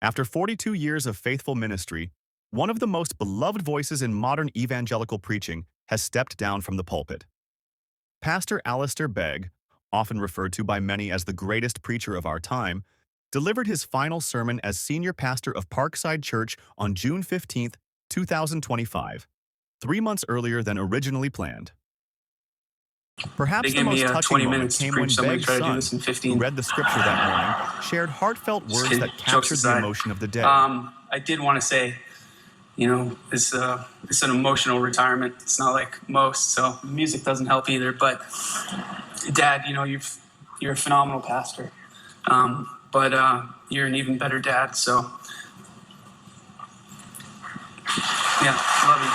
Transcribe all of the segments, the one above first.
After 42 years of faithful ministry, one of the most beloved voices in modern evangelical preaching has stepped down from the pulpit. Pastor Alistair Begg, often referred to by many as the greatest preacher of our time, delivered his final sermon as senior pastor of Parkside Church on June 15, 2025, 3 months earlier than originally planned. They Perhaps the gave me most touching 20 moment minutes to came preach, when so I'm going to Begg's try to do son, this in who 15. read the scripture that morning, shared heartfelt Just words kidding. that Jokes captured the aside. emotion of the day. I did want to say, it's an emotional retirement. It's not like most, so music doesn't help either. But Dad, you're a phenomenal pastor, but you're an even better dad. So yeah, love you.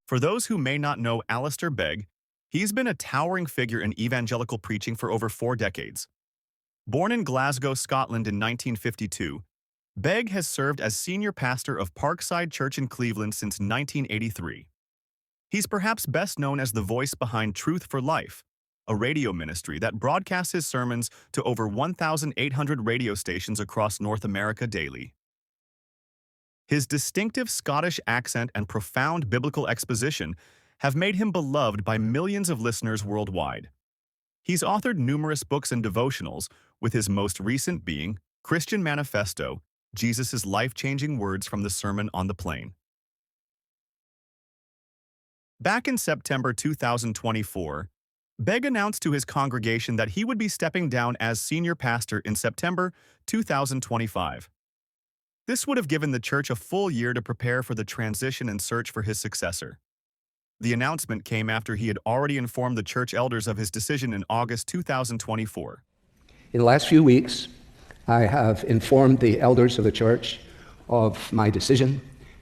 For those who may not know Alistair Begg, he's been a towering figure in evangelical preaching for over 4 decades. Born in Glasgow, Scotland in 1952, Begg has served as senior pastor of Parkside Church in Cleveland since 1983. He's perhaps best known as the voice behind Truth for Life, a radio ministry that broadcasts his sermons to over 1,800 radio stations across North America daily. His distinctive Scottish accent and profound biblical exposition have made him beloved by millions of listeners worldwide. He's authored numerous books and devotionals, with his most recent being Christian Manifesto, Jesus' life-changing words from the Sermon on the Plain. Back in September 2024, Begg announced to his congregation that he would be stepping down as senior pastor in September 2025. This would have given the church a full year to prepare for the transition and search for his successor. The announcement came after he had already informed the church elders of his decision in August 2024. In the last few weeks, I have informed the elders of the church of my decision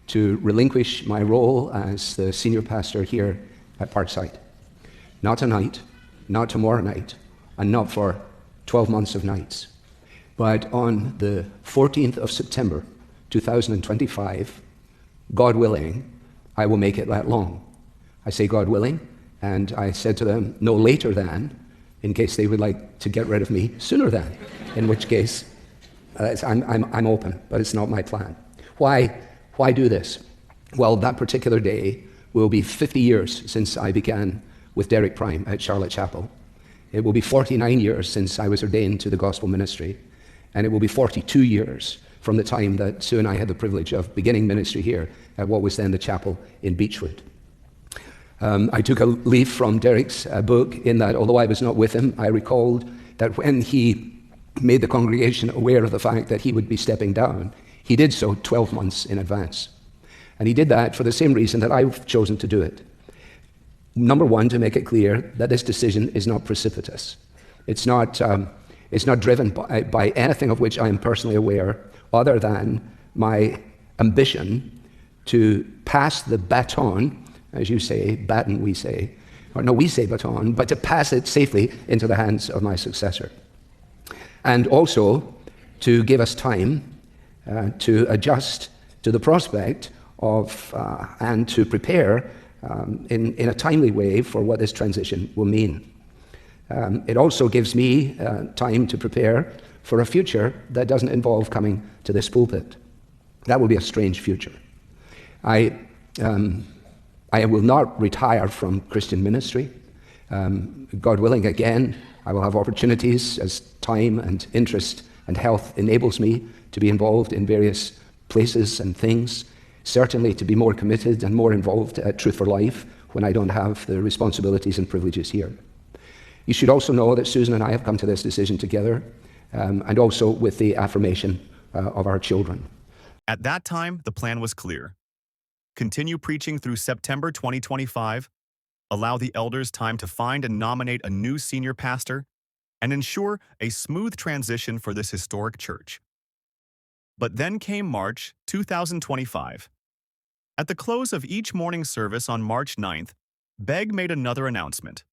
to relinquish my role as the senior pastor here at Parkside. Not tonight, not tomorrow night, and not for 12 months of nights. But on the 14th of September, 2025, God willing, I will make it that long. I say God willing, and I said to them, no later than, in case they would like to get rid of me sooner than, in which case I'm open, but it's not my plan. Why do this? Well, that particular day will be 50 years since I began with Derek Prime at Charlotte Chapel. It will be 49 years since I was ordained to the gospel ministry, and it will be 42 years from the time that Sue and I had the privilege of beginning ministry here at what was then the chapel in Beechwood. I took a leaf from Derek's book in that, although I was not with him, I recalled that when he made the congregation aware of the fact that he would be stepping down, he did so 12 months in advance. And he did that for the same reason that I've chosen to do it. Number one, to make it clear that this decision is not precipitous. It's not driven by anything of which I am personally aware other than my ambition to pass the baton, as you say, baton we say, or no, we say baton, but to pass it safely into the hands of my successor. And also to give us time to adjust to the prospect of and to prepare in a timely way for what this transition will mean. It also gives me time to prepare for a future that doesn't involve coming to this pulpit. That will be a strange future. I will not retire from Christian ministry. God willing, again, I will have opportunities as time and interest and health enables me to be involved in various places and things, certainly to be more committed and more involved at Truth for Life when I don't have the responsibilities and privileges here. You should also know that Susan and I have come to this decision together, and also with the affirmation of our children. At that time, the plan was clear. Continue preaching through September 2025, allow the elders time to find and nominate a new senior pastor, and ensure a smooth transition for this historic church. But then came March 2025. At the close of each morning service on March 9th, Begg made another announcement,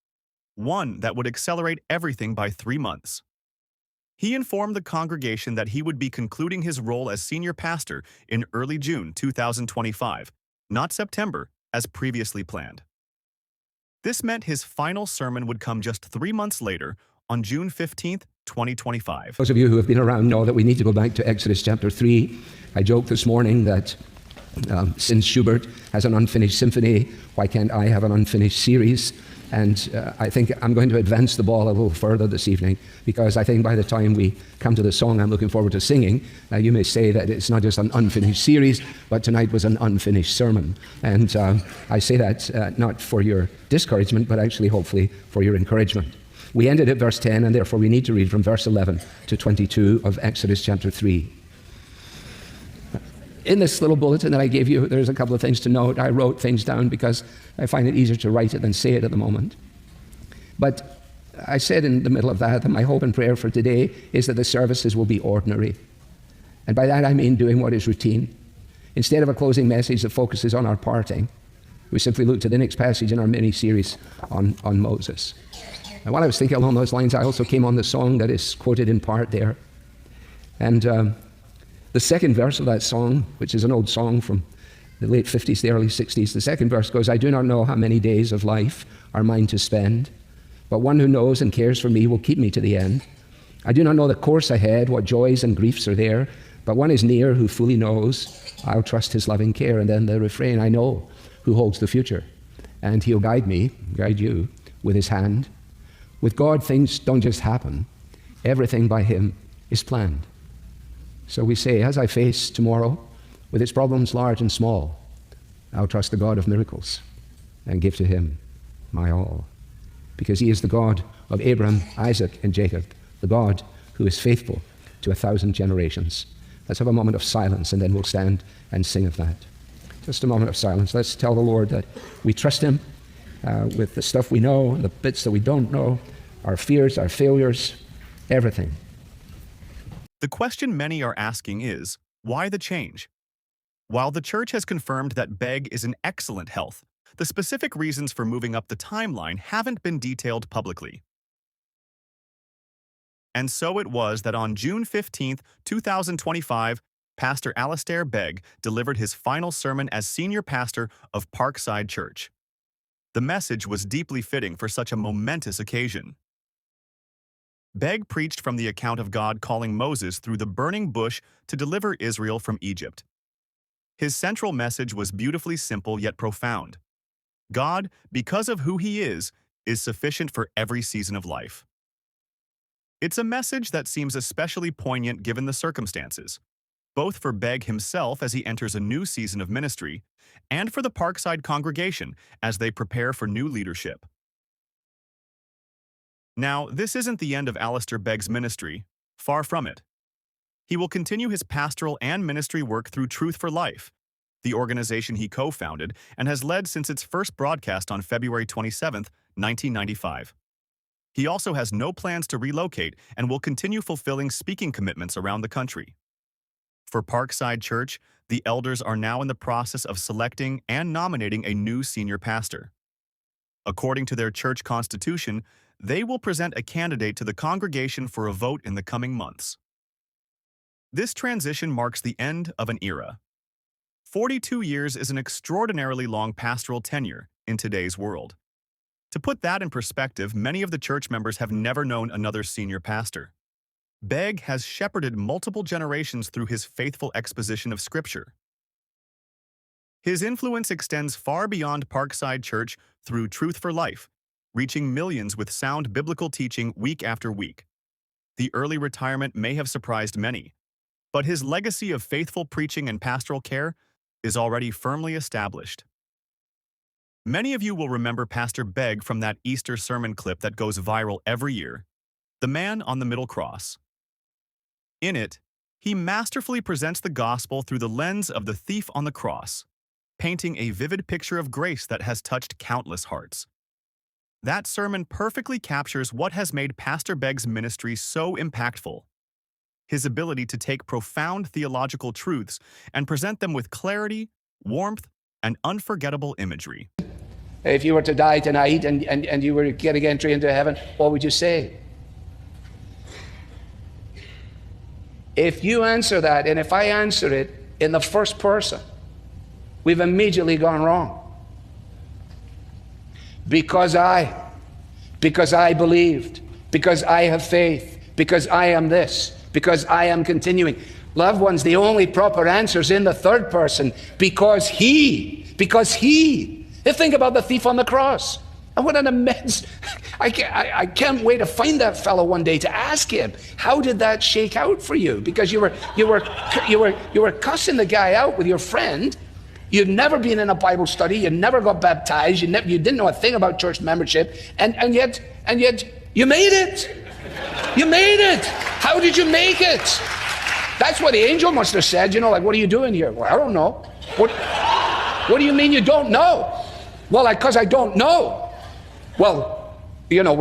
one that would accelerate everything by 3 months. He informed the congregation that he would be concluding his role as senior pastor in early June 2025, not September, as previously planned. This meant his final sermon would come just 3 months later, on June 15th, 2025. Those of you who have been around know that we need to go back to Exodus chapter 3. I joked this morning that since Schubert has an unfinished symphony, why can't I have an unfinished series? And I think I'm going to advance the ball a little further this evening, because I think by the time we come to the song I'm looking forward to singing, you may say that it's not just an unfinished series, but tonight was an unfinished sermon. And I say that not for your discouragement, but actually hopefully for your encouragement. We ended at verse 10, and therefore we need to read from verse 11 to 22 of Exodus chapter 3. In this little bulletin that I gave you, there's a couple of things to note. I wrote things down because I find it easier to write it than say it at the moment. But I said in the middle of that my hope and prayer for today is that the services will be ordinary. And by that I mean doing what is routine. Instead of a closing message that focuses on our parting, we simply look to the next passage in our mini-series on Moses. And while I was thinking along those lines, I also came on the song that is quoted in part there. And the second verse of that song, which is an old song from the late 50s, the early 60s, the second verse goes, I do not know how many days of life are mine to spend, but one who knows and cares for me will keep me to the end. I do not know the course ahead, what joys and griefs are there, but one is near who fully knows. I'll trust his loving care. And then the refrain, I know who holds the future, and he'll guide me, guide you, with his hand. With God, things don't just happen. Everything by him is planned. So we say, as I face tomorrow, with its problems large and small, I'll trust the God of miracles and give to him my all. Because he is the God of Abraham, Isaac, and Jacob, the God who is faithful to 1,000 generations. Let's have a moment of silence, and then we'll stand and sing of that. Just a moment of silence. Let's tell the Lord that we trust him with the stuff we know, the bits that we don't know, our fears, our failures, everything. The question many are asking is, why the change? While the church has confirmed that Begg is in excellent health, the specific reasons for moving up the timeline haven't been detailed publicly. And so it was that on June 15, 2025, Pastor Alistair Begg delivered his final sermon as senior pastor of Parkside Church. The message was deeply fitting for such a momentous occasion. Begg preached from the account of God calling Moses through the burning bush to deliver Israel from Egypt. His central message was beautifully simple yet profound. God, because of who he is sufficient for every season of life. It's a message that seems especially poignant given the circumstances, both for Begg himself as he enters a new season of ministry, and for the Parkside congregation as they prepare for new leadership. Now, this isn't the end of Alistair Begg's ministry, far from it. He will continue his pastoral and ministry work through Truth for Life, the organization he co-founded and has led since its first broadcast on February 27, 1995. He also has no plans to relocate and will continue fulfilling speaking commitments around the country. For Parkside Church, the elders are now in the process of selecting and nominating a new senior pastor. According to their church constitution, they will present a candidate to the congregation for a vote in the coming months. This transition marks the end of an era. 42 years is an extraordinarily long pastoral tenure in today's world. To put that in perspective, many of the church members have never known another senior pastor. Begg has shepherded multiple generations through his faithful exposition of Scripture. His influence extends far beyond Parkside Church through Truth for Life, reaching millions with sound biblical teaching week after week. The early retirement may have surprised many, but his legacy of faithful preaching and pastoral care is already firmly established. Many of you will remember Pastor Begg from that Easter sermon clip that goes viral every year, The Man on the Middle Cross. In it, he masterfully presents the gospel through the lens of the thief on the cross, painting a vivid picture of grace that has touched countless hearts. That sermon perfectly captures what has made Pastor Begg's ministry so impactful: his ability to take profound theological truths and present them with clarity, warmth, and unforgettable imagery. If you were to die tonight and you were getting entry into heaven, what would you say? If you answer that, and if I answer it in the first person, we've immediately gone wrong. Because I believed, because I have faith, because I am this, because I am continuing. Loved ones, the only proper answer is in the third person, because he. You think about the thief on the cross. And what an immense, I can't wait to find that fellow one day to ask him, how did that shake out for you? Because you were cussing the guy out with your friend. You'd never been in a Bible study. You never got baptized. You didn't know a thing about church membership. And yet you made it. You made it. How did you make it? That's what the angel must have said. You know, like, what are you doing here? Well, I don't know. What do you mean you don't know? Well, because I don't know. Well, you know,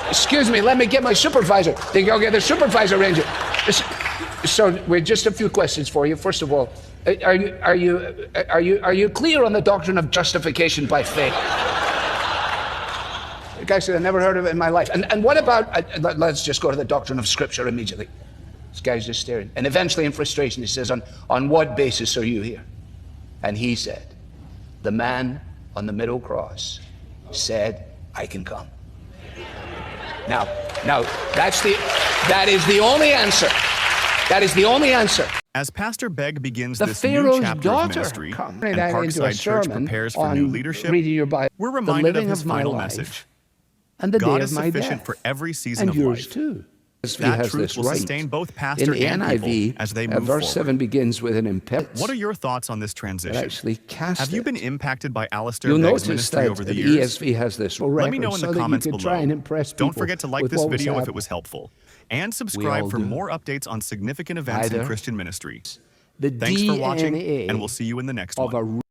excuse me, let me get my supervisor. They go get the supervisor ranger. So, we're just a few questions for you. First of all, are you clear on the doctrine of justification by faith? The guy said, I never heard of it in my life. And what about, let's just go to the doctrine of Scripture immediately. This guy's just staring. And eventually in frustration he says, on what basis are you here? And he said, the man on the middle cross said, I can come. Now, that is the only answer. That is the only answer. As Pastor Begg begins The this new Pharaoh's chapter daughter of ministry, come and that into a Parkside Church sermon prepares for on new leadership, reading your Bible, we're the reminded living of his of my final life, message. and the God day is of my sufficient death, for every season and of yours life. too. That has truth this will right. sustain both In pastor the and NIV, people as they move verse forward. 7 begins with an imperative. What are your thoughts on this transition? Actually cast Have you it. been impacted by Alistair You'll Begg's notice ministry that over the the years? ESV has this Let me know record in so the that comments you could try below. and impress Don't people forget to like with this what was video if happening. it was helpful. And subscribe for do. more updates on significant events in Either Christian ministry. The Thanks for watching, DNA and we'll see you in the next of one. a